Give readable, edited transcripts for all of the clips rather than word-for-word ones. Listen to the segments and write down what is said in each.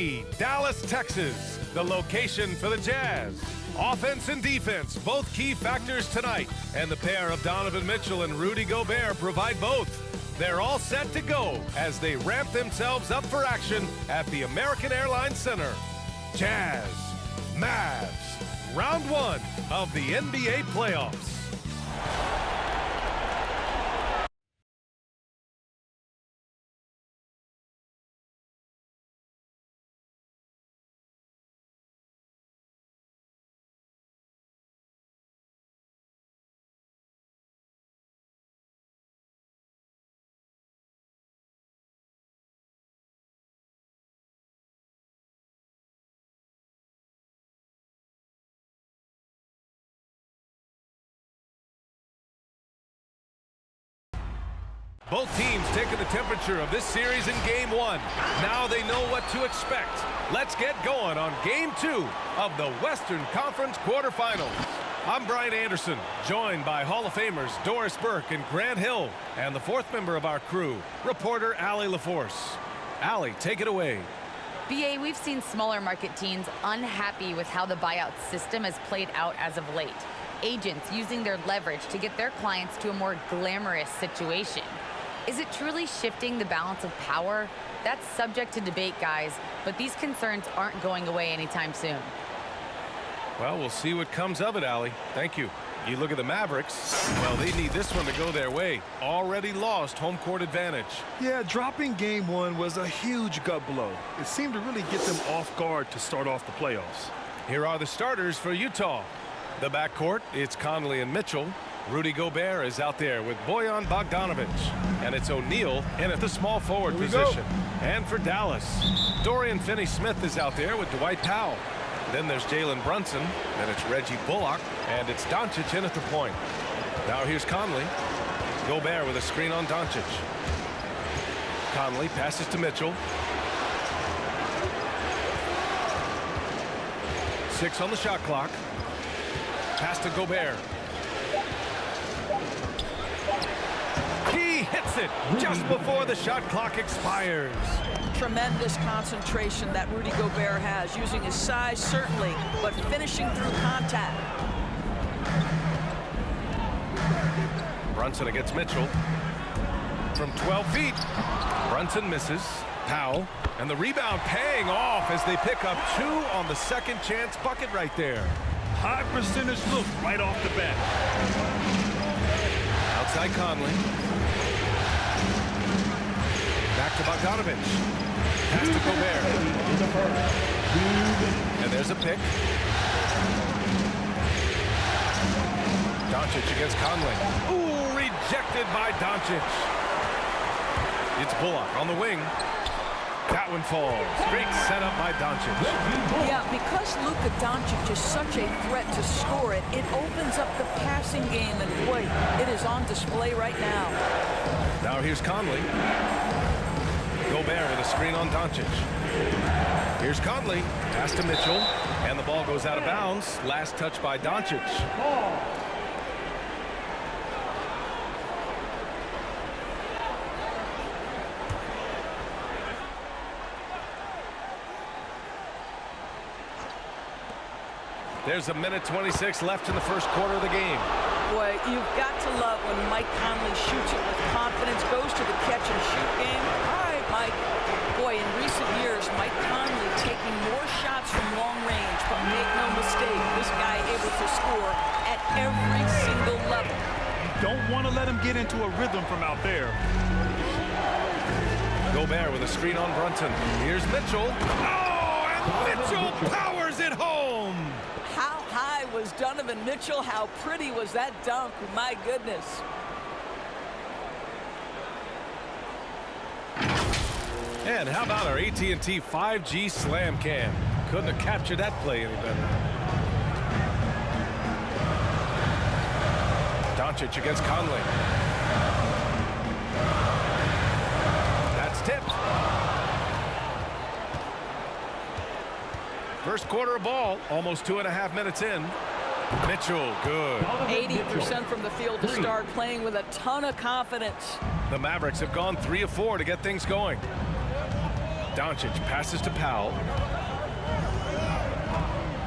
3, Dallas, Texas, the location for the Jazz. Offense and defense, both key factors tonight, and the pair of Donovan Mitchell and Rudy Gobert provide both. They're all set to go as they ramp themselves up for action at the American Airlines Center. Jazz, Mavs, round 1 of the NBA playoffs. Both teams taking the temperature of this series in Game 1. Now they know what to expect. Let's get going on Game 2 of the Western Conference quarterfinals. I'm Brian Anderson, joined by Hall of Famers Doris Burke and Grant Hill, and the fourth member of our crew, reporter Allie LaForce. Allie, take it away. BA, we've seen smaller market teams unhappy with how the buyout system has played out as of late. Agents using their leverage to get their clients to a more glamorous situation. Is it truly shifting the balance of power? That's subject to debate, guys, but these concerns aren't going away anytime soon. Well, we'll see what comes of it, Allie. Thank you. You look at the Mavericks, well, they need this one to go their way. Already lost home court advantage. Yeah, dropping Game 1 was a huge gut blow. It seemed to really get them off guard to start off the playoffs. Here are the starters for Utah. The backcourt, it's Conley and Mitchell. Rudy Gobert is out there with Bojan Bogdanovic. And it's O'Neal in at the small forward position. And for Dallas, Dorian Finney-Smith is out there with Dwight Powell. Then there's Jalen Brunson. Then it's Reggie Bullock. And it's Doncic in at the point. Now here's Conley. Gobert with a screen on Doncic. Conley passes to Mitchell. 6 on the shot clock. Pass to Gobert. He hits it just before the shot clock expires. Tremendous concentration that Rudy Gobert has, using his size certainly, but finishing through contact. Brunson against Mitchell. From 12 feet. Brunson misses. Powell. And the rebound paying off as they pick up 2 on the second chance bucket right there. High percentage look right off the bat. Outside Conley. Back to Bogdanovic. Pass to Gobert. And there's a pick. Doncic against Conley. Ooh, rejected by Doncic. It's Bullock on the wing. That one falls. Great setup by Doncic. Yeah, because Luka Doncic is such a threat to score it, it opens up the passing game, and boy, it is on display right now. Now here's Conley. Gobert with a screen on Doncic. Here's Conley. Pass to Mitchell. And the ball goes out of bounds. Last touch by Doncic. There's a minute 26 left in the first quarter of the game. Boy, you've got to love when Mike Conley shoots it with confidence, goes to the catch and shoot game. All right, Mike. Boy, in recent years, Mike Conley taking more shots from long range, but make no mistake, this guy able to score at every single level. You don't want to let him get into a rhythm from out there. Gobert with a screen on Brunson. Here's Mitchell. Oh, and Mitchell powers it home. How high was Donovan Mitchell? How pretty was that dunk? My goodness. And how about our AT&T 5G Slam Cam? Couldn't have captured that play any better. Doncic against Conley. That's tipped. First quarter of ball, almost 2.5 minutes in. Mitchell, good. 80% from the field to start, playing with a ton of confidence. The Mavericks have gone 3 of 4 to get things going. Doncic passes to Powell.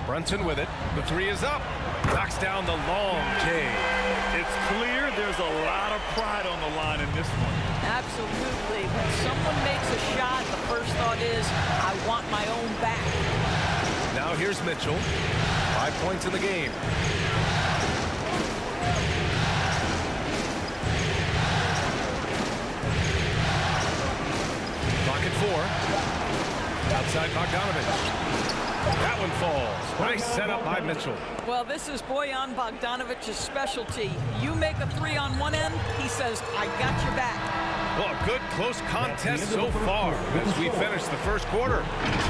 Brunson with it. The three is up. Knocks down the long J. It's clear there's a lot of pride on the line in this one. Absolutely. When someone makes a shot, the first thought is, I want my own back. Now here's Mitchell. 5 points in the game. Clock at 4. Outside Bogdanovich. That one falls. Nice setup by Mitchell. Well, this is Bojan Bogdanovic's specialty. You make a three on one end, he says, I got your back. Well, a good close contest so far as we finish the first quarter.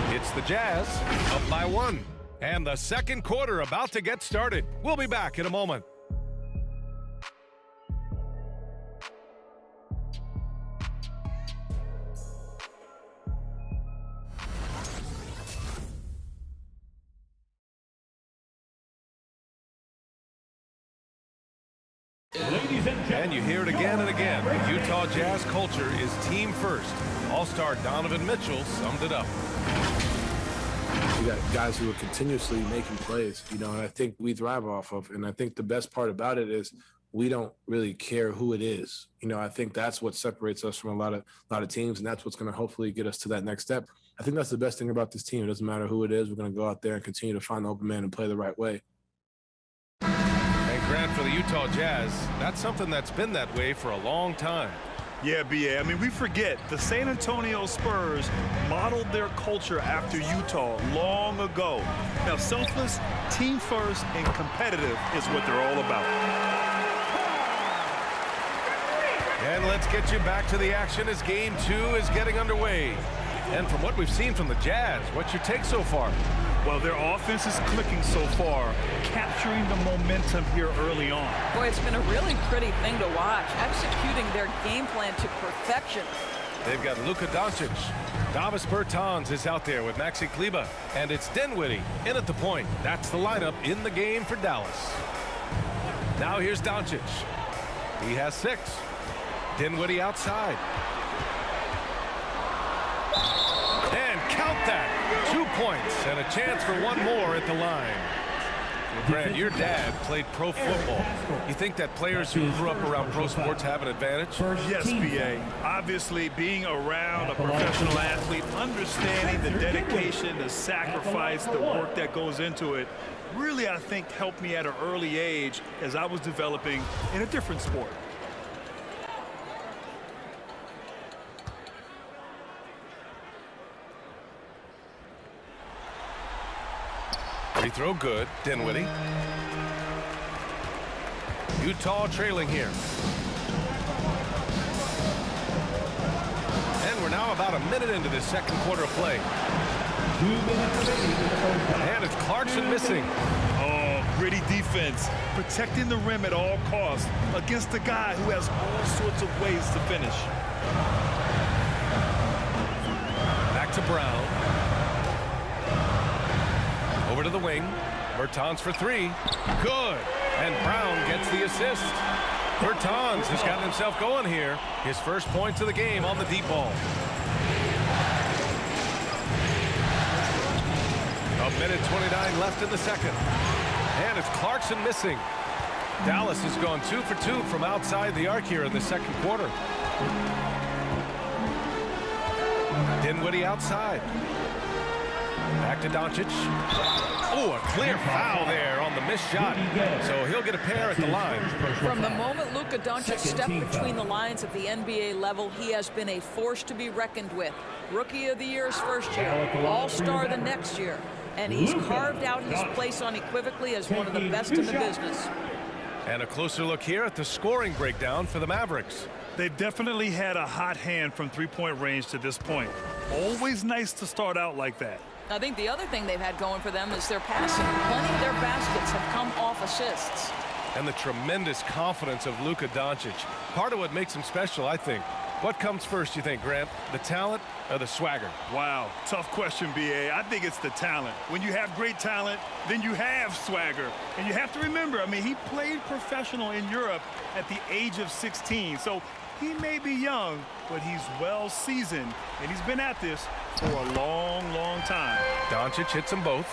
It's the Jazz up by 1. And the second quarter about to get started. We'll be back in a moment. And you hear it again and again. The Utah Jazz culture is team first. All-star Donovan Mitchell summed it up. We got guys who are continuously making plays, and I think we thrive off of. And I think the best part about it is we don't really care who it is. I think that's what separates us from a lot of teams, and that's what's going to hopefully get us to that next step. I think that's the best thing about this team. It doesn't matter who it is. We're going to go out there and continue to find the open man and play the right way. Grant, for the Utah Jazz, that's something that's been that way for a long time. Yeah, B.A. I mean, we forget the San Antonio Spurs modeled their culture after Utah long ago. Now, selfless, team first, and competitive is what they're all about. And let's get you back to the action as Game 2 is getting underway. And from what we've seen from the Jazz, what's your take so far? Well, their offense is clicking so far, capturing the momentum here early on. Boy, it's been a really pretty thing to watch, executing their game plan to perfection. They've got Luka Doncic. Davis Bertans is out there with Maxi Kleber. And it's Dinwiddie in at the point. That's the lineup in the game for Dallas. Now here's Doncic. He has 6. Dinwiddie outside. And count that. 2 points and a chance for one more at the line. Grant, your dad played pro football. You think that players who grew up around pro sports have an advantage? Yes, B.A. Obviously, being around a professional athlete, understanding the dedication, the sacrifice, the work that goes into it, really, I think, helped me at an early age as I was developing in a different sport. Free throw good. Dinwiddie. Utah trailing here. And we're now about a minute into this second quarter of play. And it's Clarkson missing. Oh, gritty defense. Protecting the rim at all costs against a guy who has all sorts of ways to finish. Back to Brown. Over to the wing. Bertans for 3. Good. And Brown gets the assist. Bertans has gotten himself going here. His first points of the game on the deep ball. A minute 29 left in the second. And it's Clarkson missing. Dallas has gone 2 for 2 from outside the arc here in the second quarter. Dinwiddie outside. Back to Doncic. Oh, a clear foul there on the missed shot. So he'll get a pair at the line. From the moment Luka Doncic stepped between the lines at the NBA level, he has been a force to be reckoned with. Rookie of the Year his first year, All-Star the next year, and he's carved out his place unequivocally as one of the best in the business. And a closer look here at the scoring breakdown for the Mavericks. They've definitely had a hot hand from three-point range to this point. Always nice to start out like that. I think the other thing they've had going for them is their passing. Plenty of their baskets have come off assists. And the tremendous confidence of Luka Doncic. Part of what makes him special, I think. What comes first, you think, Grant? The talent or the swagger? Wow, tough question, B.A. I think it's the talent. When you have great talent, then you have swagger. And you have to remember, I mean, he played professional in Europe at the age of 16. So He may be young, but he's well seasoned, and he's been at this for a long, long time. Doncic hits them both.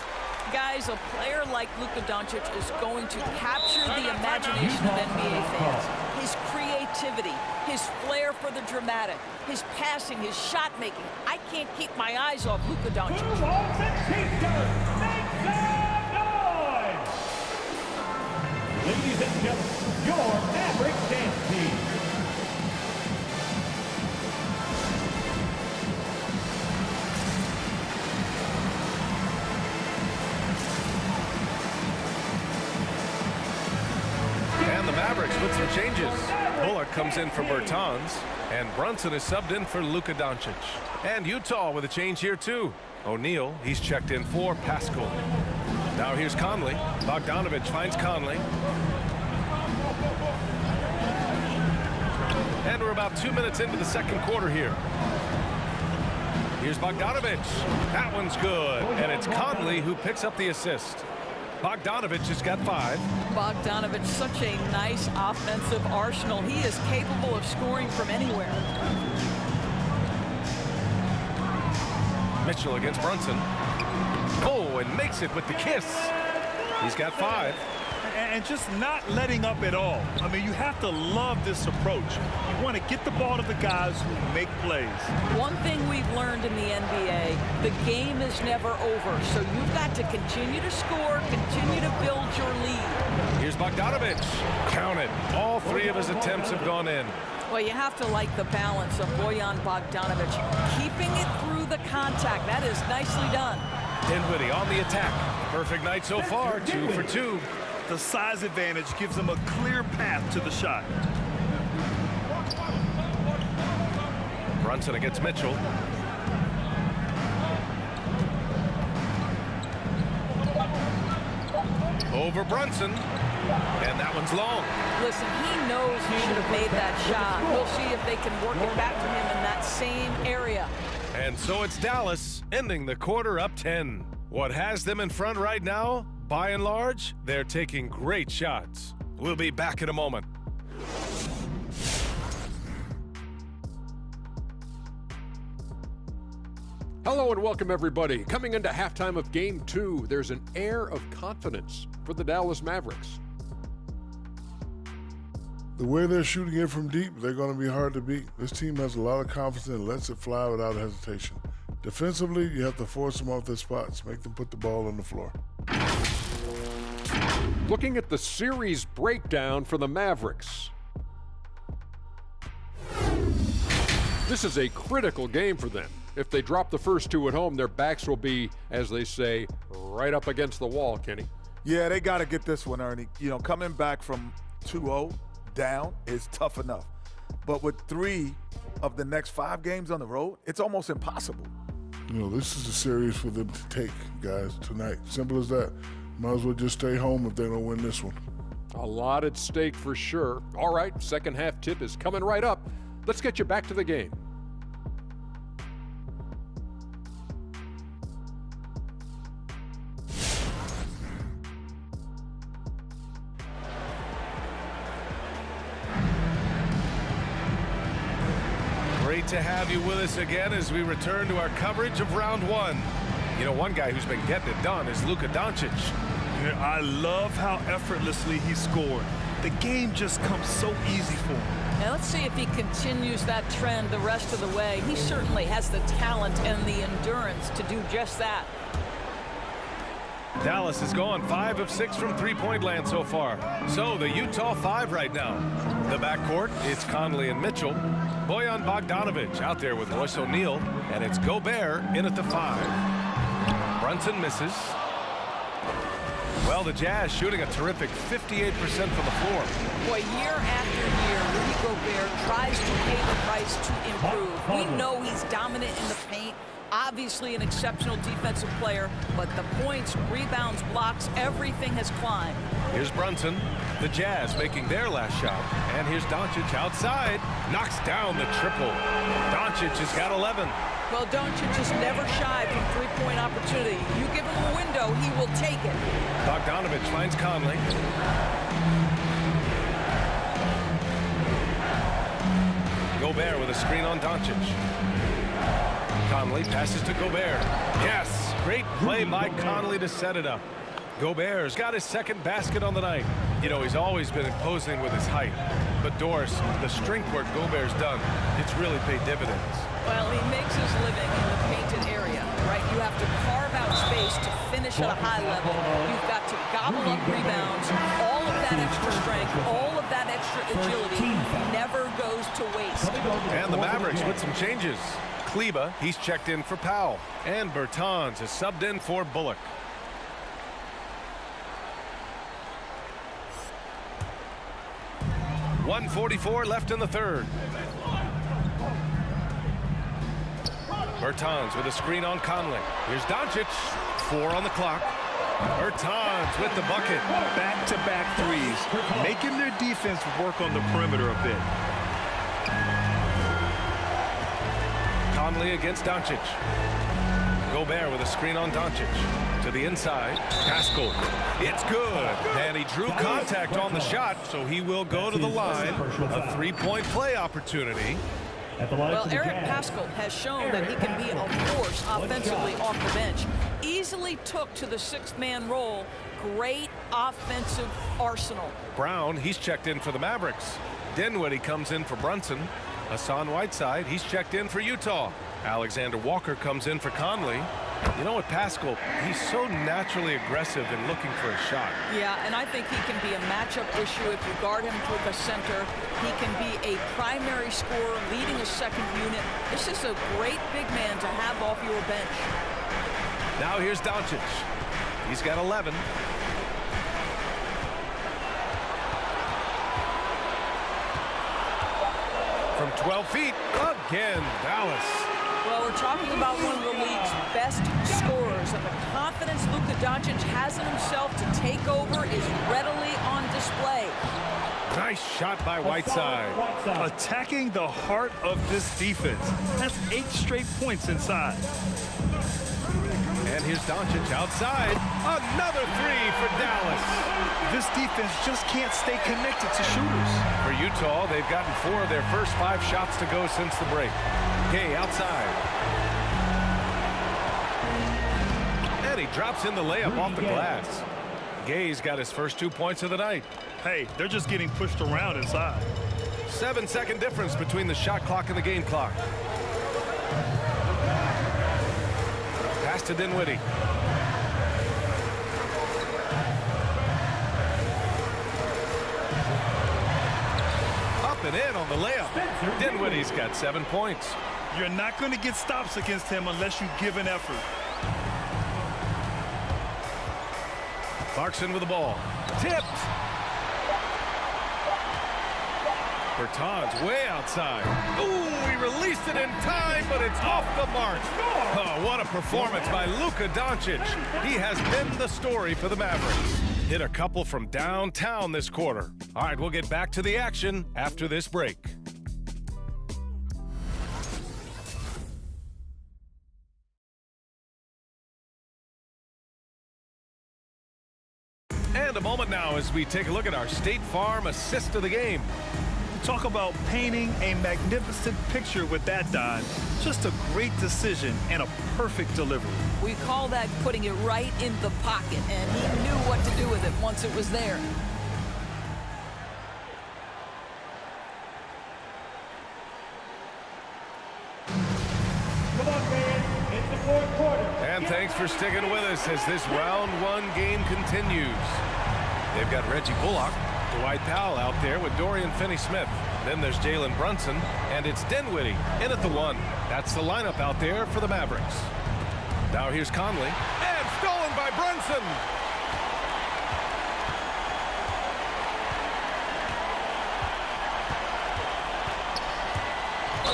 Guys, a player like Luka Doncic is going to capture the imagination of NBA fans. His creativity, his flair for the dramatic, his passing, his shot making. I can't keep my eyes off Luka Doncic. Ladies and gentlemen, your Mavericks dance team. And the Mavericks with some changes. Bullock comes in for Bertans, and Brunson is subbed in for Luka Doncic. And Utah with a change here too. O'Neal, he's checked in for Pascal. Now here's Conley. Bogdanovich finds Conley. And we're about 2 minutes into the second quarter here. Here's Bogdanovich. That one's good. And it's Conley who picks up the assist. Bogdanovich has got 5. Bogdanovich, such a nice offensive arsenal. He is capable of scoring from anywhere. Mitchell against Brunson. Oh, and makes it with the kiss. He's got 5. And just not letting up at all. I mean, you have to love this approach. You want to get the ball to the guys who make plays. One thing we've learned in the NBA, the game is never over. So you've got to continue to score, continue to build your lead. Here's Bogdanovich. Count it. All 3 of his attempts have gone in. Well, you have to like the balance of Bojan Bogdanovich. Keeping it through the contact. That is nicely done. Dinwiddie on the attack. Perfect night so far. 2 for 2. The size advantage gives him a clear path to the shot. Brunson against Mitchell. Over Brunson. And that one's long. Listen, he knows he should have made that shot. We'll see if they can work it back to him in that same area. And so it's Dallas ending the quarter up 10. What has them in front right now? By and large, they're taking great shots. We'll be back in a moment. Hello and welcome, everybody. Coming into halftime of Game 2, there's an air of confidence for the Dallas Mavericks. The way they're shooting it from deep, they're going to be hard to beat. This team has a lot of confidence and lets it fly without hesitation. Defensively, you have to force them off their spots, make them put the ball on the floor. Looking at the series breakdown for the Mavericks. This is a critical game for them. If they drop the first 2 at home, their backs will be, as they say, right up against the wall, Kenny. Yeah, they got to get this one, Ernie. You know, coming back from 2-0 down is tough enough. But with 3 of the next 5 games on the road, it's almost impossible. You know, this is a series for them to take, guys, tonight. Simple as that. Might as well just stay home if they don't win this one. A lot at stake for sure. All right, second half tip is coming right up. Let's get you back to the game. Great to have you with us again as we return to our coverage of round 1. You know, one guy who's been getting it done is Luka Doncic. Yeah, I love how effortlessly he scored. The game just comes so easy for him. Now let's see if he continues that trend the rest of the way. He certainly has the talent and the endurance to do just that. Dallas has gone 5 of 6 from three-point land so far. So the Utah 5 right now. The backcourt, it's Conley and Mitchell. Bojan Bogdanovich out there with Royce O'Neal. And it's Gobert in at the 5. Brunson misses. Well, the Jazz shooting a terrific 58% from the floor. Boy, year after year, Rudy Gobert tries to pay the price to improve. We know he's dominant in the paint, obviously an exceptional defensive player, but the points, rebounds, blocks, everything has climbed. Here's Brunson. The Jazz making their last shot. And here's Doncic outside. Knocks down the triple. Doncic has got 11. Well, Doncic is never shy from three-point opportunity. You give him a window, he will take it. Bogdanovich finds Conley. Gobert with a screen on Doncic. Conley passes to Gobert. Yes, great play by Conley to set it up. Gobert's got his second basket on the night. You know, he's always been imposing with his height. But Doris, the strength work Gobert's done, it's really paid dividends. Well, he makes his living in the painted area, right? You have to carve out space to finish at a high level. You've got to gobble up rebounds. All of that extra strength, all of that extra agility never goes to waste. And the Mavericks with some changes. Kleba, he's checked in for Powell. And Bertans is subbed in for Bullock. .144 left in the third. Bertans with a screen on Conley. Here's Doncic. 4 on the clock. Bertans with the bucket. Back-to-back threes, making their defense work on the perimeter a bit. Conley against Doncic. Gobert with a screen on Doncic. To the inside. Pascal. It's good. And he drew contact on the shot, so he will go to the line. A three-point play opportunity. Well, Eric Pascal has shown that he can be a force offensively off the bench. Easily took to the sixth-man role. Great offensive arsenal. Brown, he's checked in for the Mavericks. Dinwiddie comes in for Brunson. Hassan Whiteside, he's checked in for Utah. Alexander Walker comes in for Conley. You know what, Pascal, he's so naturally aggressive in looking for a shot. Yeah, and I think he can be a matchup issue if you guard him with a center. He can be a primary scorer, leading a second unit. This is a great big man to have off your bench. Now here's Doncic. He's got 11. From 12 feet, again, Dallas. Well, we're talking about one of the league's best scorers, and the confidence Luka Doncic has in himself to take over is readily on display. Nice shot by Whiteside. Attacking the heart of this defense. That's 8 straight points inside. And here's Doncic outside. Another three for Dallas. This defense just can't stay connected to shooters. For Utah, they've gotten 4 of their first 5 shots to go since the break. Gay outside. And he drops in the layup off the glass. Gay's got his first 2 points of the night. Hey, they're just getting pushed around inside. 7-second difference between the shot clock and the game clock. Pass to Dinwiddie. Up and in on the layup. Dinwiddie's got 7 points. You're not going to get stops against him unless you give an effort. Clarkson with the ball. Tipped. Bertans way outside. Ooh, he released it in time, but it's off the mark. Oh, what a performance by Luka Doncic. He has been the story for the Mavericks. Hit a couple from downtown this quarter. All right, we'll get back to the action after this break. And a moment now as we take a look at our State Farm assist of the game. Talk about painting a magnificent picture with that dive. Just a great decision and a perfect delivery. We call that putting it right in the pocket, and he knew what to do with it once it was there. Come on, fans. It's the fourth quarter. And thanks for sticking with us as this round 1 game continues. They've got Reggie Bullock, Dwight Powell out there with Dorian Finney-Smith. Then there's Jalen Brunson, and it's Dinwiddie in at the 1. That's the lineup out there for the Mavericks. Now here's Conley, and stolen by Brunson.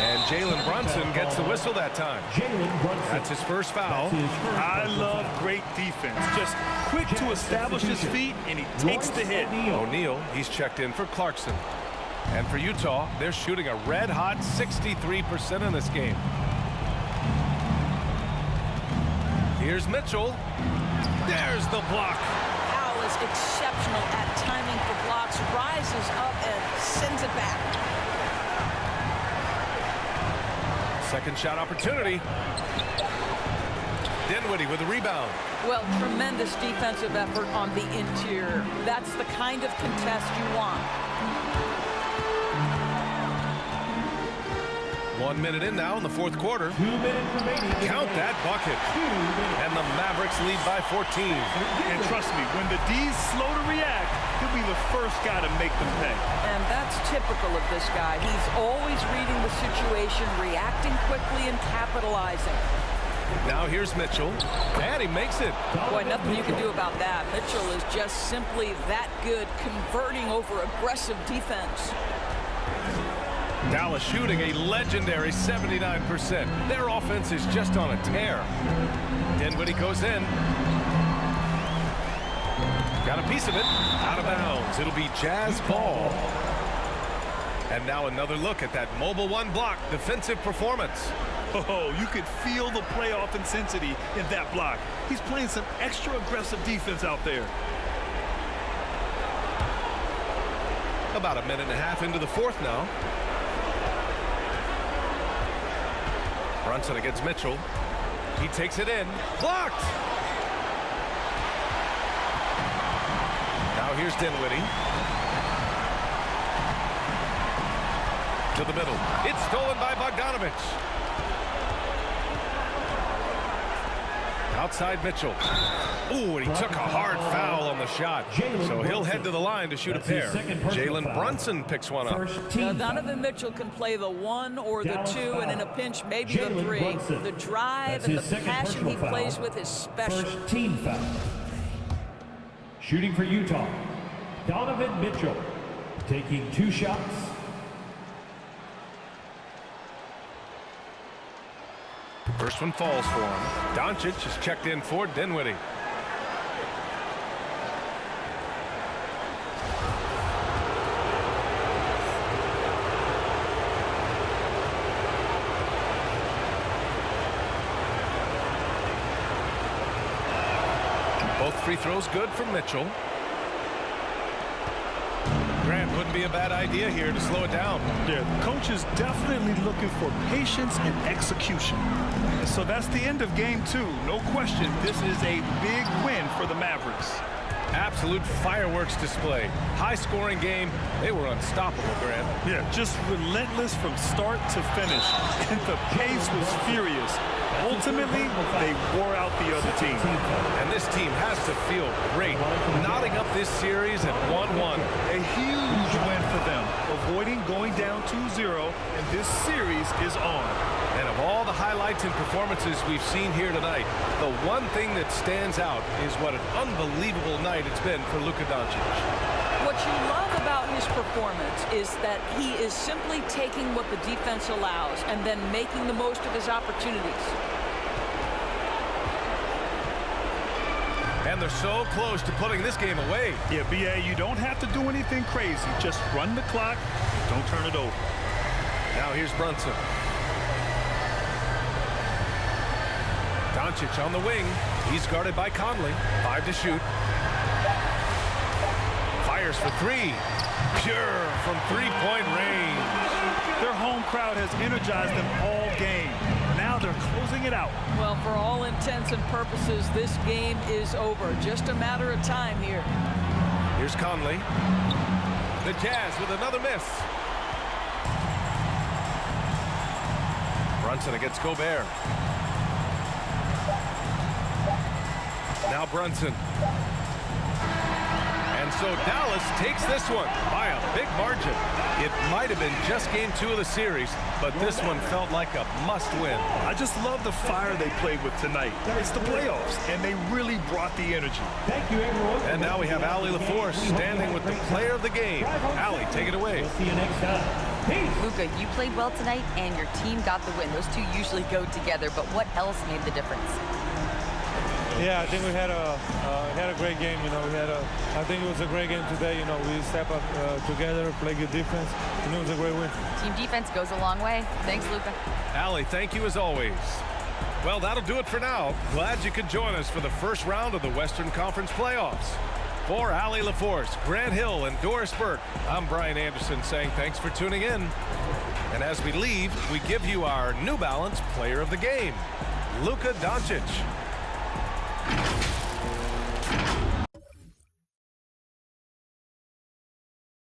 And Jalen Brunson gets the whistle that time. That's his first foul. I love great defense. Just quick to establish his feet, and he takes the hit. O'Neal, he's checked in for Clarkson. And for Utah, they're shooting a red-hot 63% in this game. Here's Mitchell. There's the block. Powell is exceptional at timing for blocks, rises up and sends it back. Second shot opportunity. Dinwiddie with the rebound. Well, tremendous defensive effort on the interior. That's the kind of contest you want. 1 minute in now in the fourth quarter. 2 minutes remaining. Count that bucket. And the Mavericks lead by 14. And trust me, when the D's slow to react, he'll be the first guy to make them pay. And that's typical of this guy. He's always reading the situation, reacting quickly, and capitalizing. Now here's Mitchell. And he makes it. Boy, nothing you can do about that. Mitchell is just simply that good, converting over aggressive defense. Dallas shooting a legendary 79%. Their offense is just on a tear. Dinwiddie goes in. Got a piece of it. Out of bounds. It'll be Jazz ball. And now another look at that mobile one block defensive performance. Oh, you could feel the playoff intensity in that block. He's playing some extra aggressive defense out there. About a minute and a half into the fourth now. Brunson against Mitchell. He takes it in. Blocked! Now here's Dinwiddie. To the middle. It's stolen by Bogdanovich. Outside Mitchell. Ooh, and he took a hard foul on the shot. So he'll head to the line to shoot a pair. Jalen Brunson picks one up. Now, Donovan Mitchell can play the 1 or the 2, and in a pinch, maybe the 3. The drive and the passion he plays with is special. First team foul. Shooting for Utah, Donovan Mitchell, taking 2 shots. First one falls for him. Doncic is checked in for Dinwiddie. Both free throws good from Mitchell. Grant, wouldn't be a bad idea here to slow it down. Yeah, the coach is definitely looking for patience and execution. And so that's the end of game 2. No question, this is a big win for the Mavericks. Absolute fireworks display. High-scoring game. They were unstoppable, Grant. Yeah, just relentless from start to finish. And the pace was furious. Ultimately, they wore out the other team. And this team has to feel great, knotting up this series at 1-1. A huge win for them, avoiding going down 2-0, and this series is on. And of all the highlights and performances we've seen here tonight, the one thing that stands out is what an unbelievable night it's been for Luka Doncic. What you love about his performance is that he is simply taking what the defense allows and then making the most of his opportunities. And they're so close to putting this game away. Yeah, B.A., you don't have to do anything crazy. Just run the clock. Don't turn it over. Now here's Brunson. Doncic on the wing. He's guarded by Conley. 5 to shoot. Fires for 3. Pure from three-point range. Their home crowd has energized them all game. Now they're closing it out. Well, for all intents and purposes, this game is over. Just a matter of time here. Here's Conley. The Jazz with another miss. Brunson against Gobert. Now Brunson. And so Dallas takes this one by a big margin. It might have been just game 2 of the series, but this one felt like a must-win. I just love the fire they played with tonight. It's the playoffs, and they really brought the energy. Thank you, everyone. And now we have Allie LaForce standing with the player of the game. Allie, take it away. We'll see you next time. Peace. Luka, you played well tonight, and your team got the win. Those two usually go together, but what else made the difference? Yeah, I think we had a great game. I think it was a great game today. We step up together, play good defense, and it was a great win. Team defense goes a long way. Thanks, Luka. Allie, thank you as always. Well, that'll do it for now. Glad you could join us for the first round of the Western Conference playoffs. For Allie LaForce, Grant Hill, and Doris Burke, I'm Brian Anderson saying thanks for tuning in. And as we leave, we give you our New Balance Player of the Game, Luka Doncic.